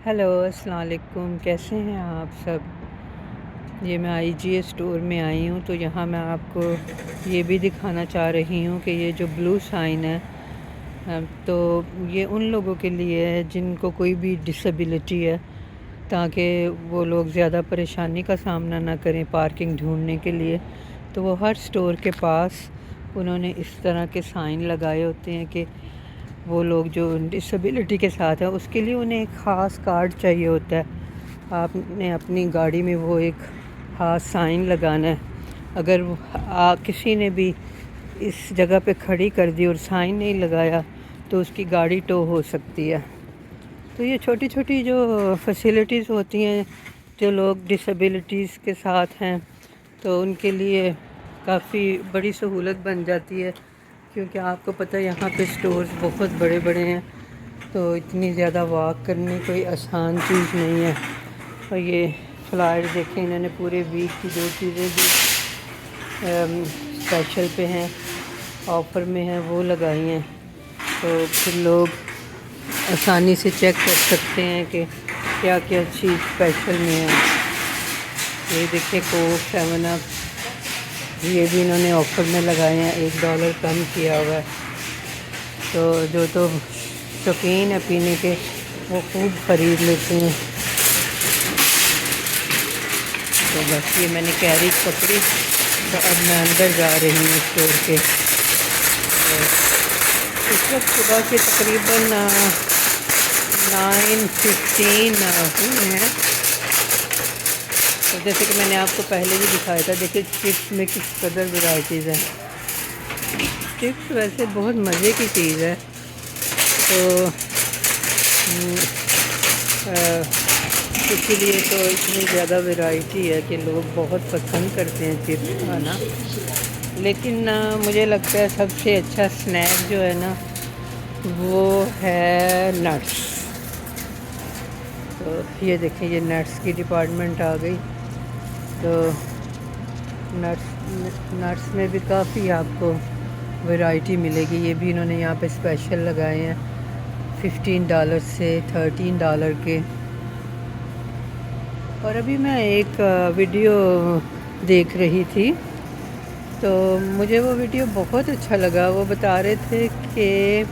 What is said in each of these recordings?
Hello السلام علیکم، کیسے ہیں آپ سب؟ یہ میں آئی جی ایس اسٹور میں آئی ہوں، تو یہاں میں آپ کو یہ بھی دکھانا چاہ رہی ہوں کہ یہ جو بلو سائن ہے تو یہ ان لوگوں کے لیے ہے جن کو کوئی بھی ڈسیبلٹی ہے، تاکہ وہ لوگ زیادہ پریشانی کا سامنا نہ کریں پارکنگ ڈھونڈنے کے لیے۔ تو وہ ہر اسٹور کے پاس انہوں نے اس طرح کے سائن لگائے ہوتے ہیں کہ وہ لوگ جو ڈسیبلٹی کے ساتھ ہیں اس کے لیے انہیں ایک خاص کارڈ چاہیے ہوتا ہے۔ آپ نے اپنی گاڑی میں وہ ایک خاص سائن لگانا ہے۔ اگر کسی نے بھی اس جگہ پہ کھڑی کر دی اور سائن نہیں لگایا تو اس کی گاڑی ٹو ہو سکتی ہے۔ تو یہ چھوٹی چھوٹی جو فیسیلیٹیز ہوتی ہیں جو لوگ ڈسیبلٹیز کے ساتھ ہیں تو ان کے لیے کافی بڑی سہولت بن جاتی ہے، کیونکہ آپ کو پتہ ہے یہاں پہ سٹورز بہت بڑے بڑے ہیں، تو اتنی زیادہ واک کرنی کوئی آسان چیز نہیں ہے۔ اور یہ فلائر دیکھیں، انہوں نے پورے ویک کی جو چیزیں بھی اسپیشل پہ ہیں، آفر میں ہیں، وہ لگائی ہیں، تو پھر لوگ آسانی سے چیک کر سکتے ہیں کہ کیا کیا چیز اسپیشل میں ہے۔ یہ دیکھیں کوک 7 اپ، یہ بھی انہوں نے آفر میں لگائے ہیں، $1 کم کیا ہوا ہے، تو جو شوقین ہے پینے کے وہ خوب خرید لیتے ہیں۔ تو بس یہ میں نے کیری پکڑی، تو اب میں اندر جا رہی ہوں اسٹور کے۔ اس وقت صبح کے تقریباً 9:15 ہوئے ہیں۔ تو جیسے کہ میں نے آپ کو پہلے بھی دکھایا تھا، دیکھیں چپس میں کس قدر ورائٹیز ہیں۔ چپس ویسے بہت مزے کی چیز ہے، تو اسی لیے تو اتنی زیادہ ورائٹی ہے کہ لوگ بہت پسند کرتے ہیں چپس کھانا۔ لیکن مجھے لگتا ہے سب سے اچھا سنیک جو ہے نا وہ ہے نٹس۔ تو یہ دیکھیں، یہ نٹس کی ڈپارٹمنٹ آ گئی، تو نٹس میں بھی کافی آپ کو ورائٹی ملے گی۔ یہ بھی انہوں نے یہاں پہ اسپیشل لگائے ہیں $15 سے $13 کے۔ اور ابھی میں ایک ویڈیو دیکھ رہی تھی، تو مجھے وہ ویڈیو بہت اچھا لگا۔ وہ بتا رہے تھے کہ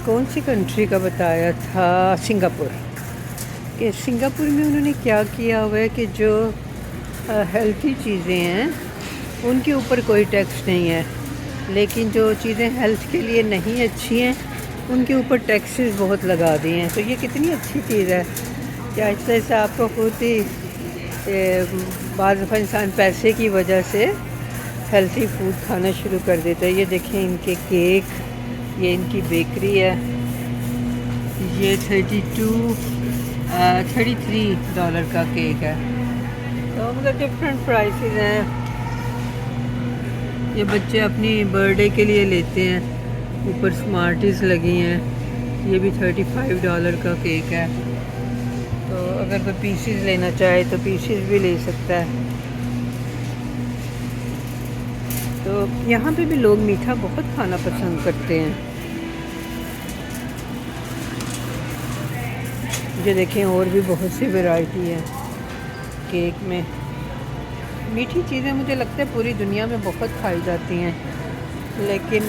کون سی کنٹری کا بتایا تھا، سنگاپور، کہ سنگاپور میں انہوں نے کیا کیا ہوا ہے کہ جو ہیلتھی چیزیں ہیں ان کے اوپر کوئی ٹیکس نہیں ہے، لیکن جو چیزیں ہیلتھ کے لیے نہیں اچھی ہیں ان کے اوپر ٹیکسز بہت لگا دیے ہیں۔ تو یہ کتنی اچھی چیز ہے کہ آہستہ آہستہ آپ کو خود ہی بعض دفعہ انسان پیسے کی وجہ سے ہیلتھی فوڈ کھانا شروع کر دیتا ہے۔ یہ دیکھیں ان کے کیک، یہ ان کی بیکری ہے، یہ $33 کا کیک ہے۔ تو مطلب ڈفرینٹ پرائسز ہیں۔ یہ بچے اپنی برتھ ڈے کے لیے لیتے ہیں، اوپر سمارٹیز لگی ہیں۔ یہ بھی $35 کا کیک ہے، تو اگر کوئی پیسز لینا چاہے تو پیسز بھی لے سکتا ہے۔ تو یہاں پہ بھی لوگ میٹھا بہت کھانا پسند کرتے ہیں۔ یہ دیکھیں اور بھی بہت سی ورائٹی ہے کیک میں۔ میٹھی چیزیں مجھے لگتا ہے پوری دنیا میں بہت کھائی جاتی ہیں، لیکن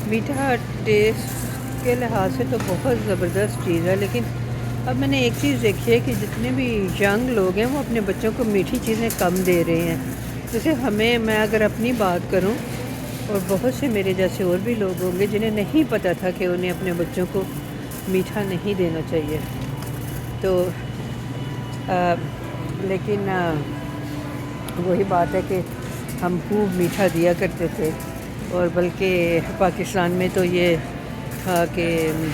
میٹھا ٹیسٹ کے لحاظ سے تو بہت زبردست چیز ہے۔ لیکن اب میں نے ایک چیز دیکھی ہے کہ جتنے بھی ینگ لوگ ہیں وہ اپنے بچوں کو میٹھی چیزیں کم دے رہے ہیں۔ جیسے میں اگر اپنی بات کروں، اور بہت سے میرے جیسے اور بھی لوگ ہوں گے جنہیں نہیں پتہ تھا کہ انہیں اپنے بچوں کو میٹھا نہیں دینا چاہیے، تو لیکن وہی بات ہے کہ ہم خوب میٹھا دیا کرتے تھے، اور بلکہ پاکستان میں تو یہ تھا کہ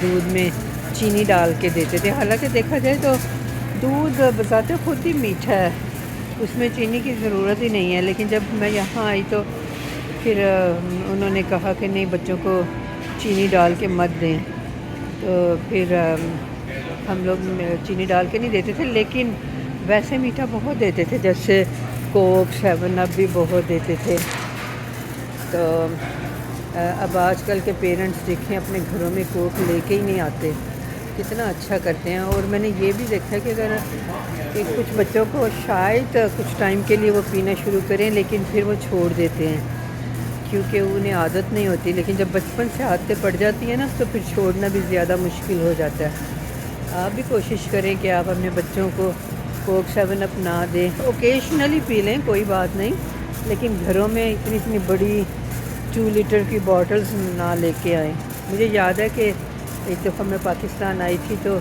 دودھ میں چینی ڈال کے دیتے تھے۔ حالانکہ دیکھا جائے تو دودھ بذات خود ہی میٹھا ہے، اس میں چینی کی ضرورت ہی نہیں ہے۔ لیکن جب میں یہاں آئی تو پھر انہوں نے کہا کہ نہیں، بچوں کو چینی ڈال کے مت دیں، تو پھر ہم لوگ چینی ڈال کے نہیں دیتے تھے، لیکن ویسے میٹھا بہت دیتے تھے، جیسے کوک 7 اپ بھی بہت دیتے تھے۔ تو اب آج کل کے پیرنٹس دیکھیں اپنے گھروں میں کوک لے کے ہی نہیں آتے، کتنا اچھا کرتے ہیں۔ اور میں نے یہ بھی دیکھا ہے کہ اگر کہ کچھ بچوں کو شاید کچھ ٹائم کے لیے وہ پینا شروع کریں لیکن پھر وہ چھوڑ دیتے ہیں کیونکہ انہیں عادت نہیں ہوتی، لیکن جب بچپن سے عادتیں پڑ جاتی ہیں نا تو پھر چھوڑنا بھی زیادہ مشکل ہو جاتا ہے۔ آپ بھی کوشش کریں کہ آپ اپنے بچوں کو کوک 7 اپ نہ دیں، اوکیشنلی پی لیں کوئی بات نہیں، لیکن گھروں میں اتنی بڑی 2 لیٹر کی بوٹلز نہ لے کے آئیں۔ مجھے یاد ہے کہ ایک دفعہ میں پاکستان آئی تھی تو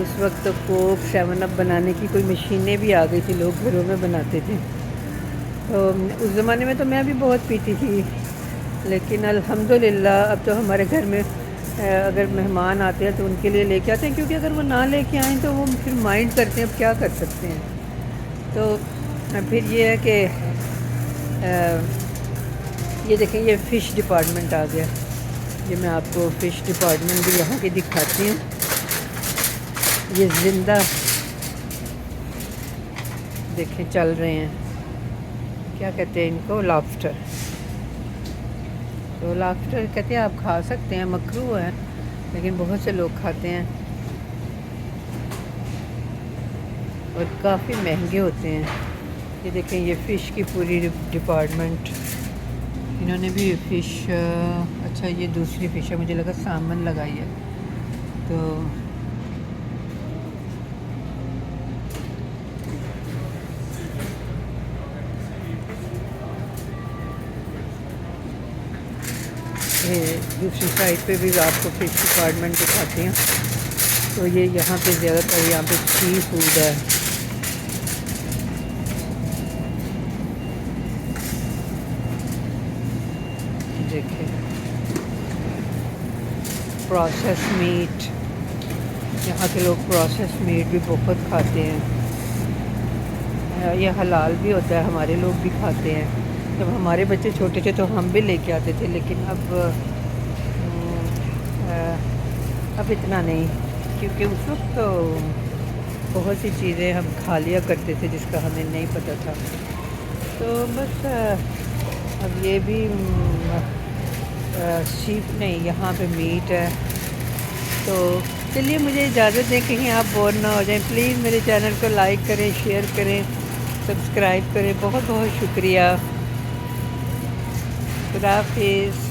اس وقت تو کوک 7 اپ بنانے کی کوئی مشینیں بھی آ گئی تھی، لوگ گھروں میں بناتے تھے۔ تو اس زمانے میں تو میں بھی بہت پیتی تھی، لیکن الحمدللہ اب تو ہمارے گھر میں اگر مہمان آتے ہیں تو ان کے لیے لے کے آتے ہیں، کیونکہ اگر وہ نہ لے کے آئیں تو وہ پھر مائنڈ کرتے ہیں اب کیا کر سکتے ہیں۔ تو پھر یہ ہے کہ یہ دیکھیں یہ فش ڈپارٹمنٹ آ گیا، یہ میں آپ کو فش ڈپارٹمنٹ بھی یہاں کی دکھاتی ہوں۔ یہ زندہ دیکھیں چل رہے ہیں، کیا کہتے ہیں ان کو، لابسٹر۔ تو لابسٹر کہتے ہیں آپ کھا سکتے ہیں، مکروہ ہے لیکن بہت سے لوگ کھاتے ہیں اور کافی مہنگے ہوتے ہیں۔ یہ دیکھیں یہ فش کی پوری ڈپارٹمنٹ، انہوں نے بھی فش، اچھا یہ دوسری فش ہے، مجھے لگا سامن لگائی ہے۔ تو یہ دوسری سائڈ پہ بھی آپ کو فش ڈپارٹمنٹ دکھاتے ہیں۔ تو یہ یہاں پہ زیادہ تر یہاں پہ سی فوڈ ہے۔ دیکھیں پروسیس میٹ، یہاں کے لوگ پروسیس میٹ بھی بہت کھاتے ہیں، یہ حلال بھی ہوتا ہے، ہمارے لوگ بھی کھاتے ہیں۔ جب ہمارے بچے چھوٹے تھے تو ہم بھی لے کے آتے تھے، لیکن اب اتنا نہیں، کیونکہ اس وقت تو بہت سی چیزیں ہم کھا لیا کرتے تھے جس کا ہمیں نہیں پتہ تھا۔ تو بس اب یہ بھی شیپ نہیں، یہاں پہ میٹ ہے۔ تو چلیے مجھے اجازت دیں، کہیں آپ بور نہ ہو جائیں، پلیز میرے چینل کو لائک کریں، شیئر کریں، سبسکرائب کریں، بہت بہت شکریہ۔ خدا حافظ۔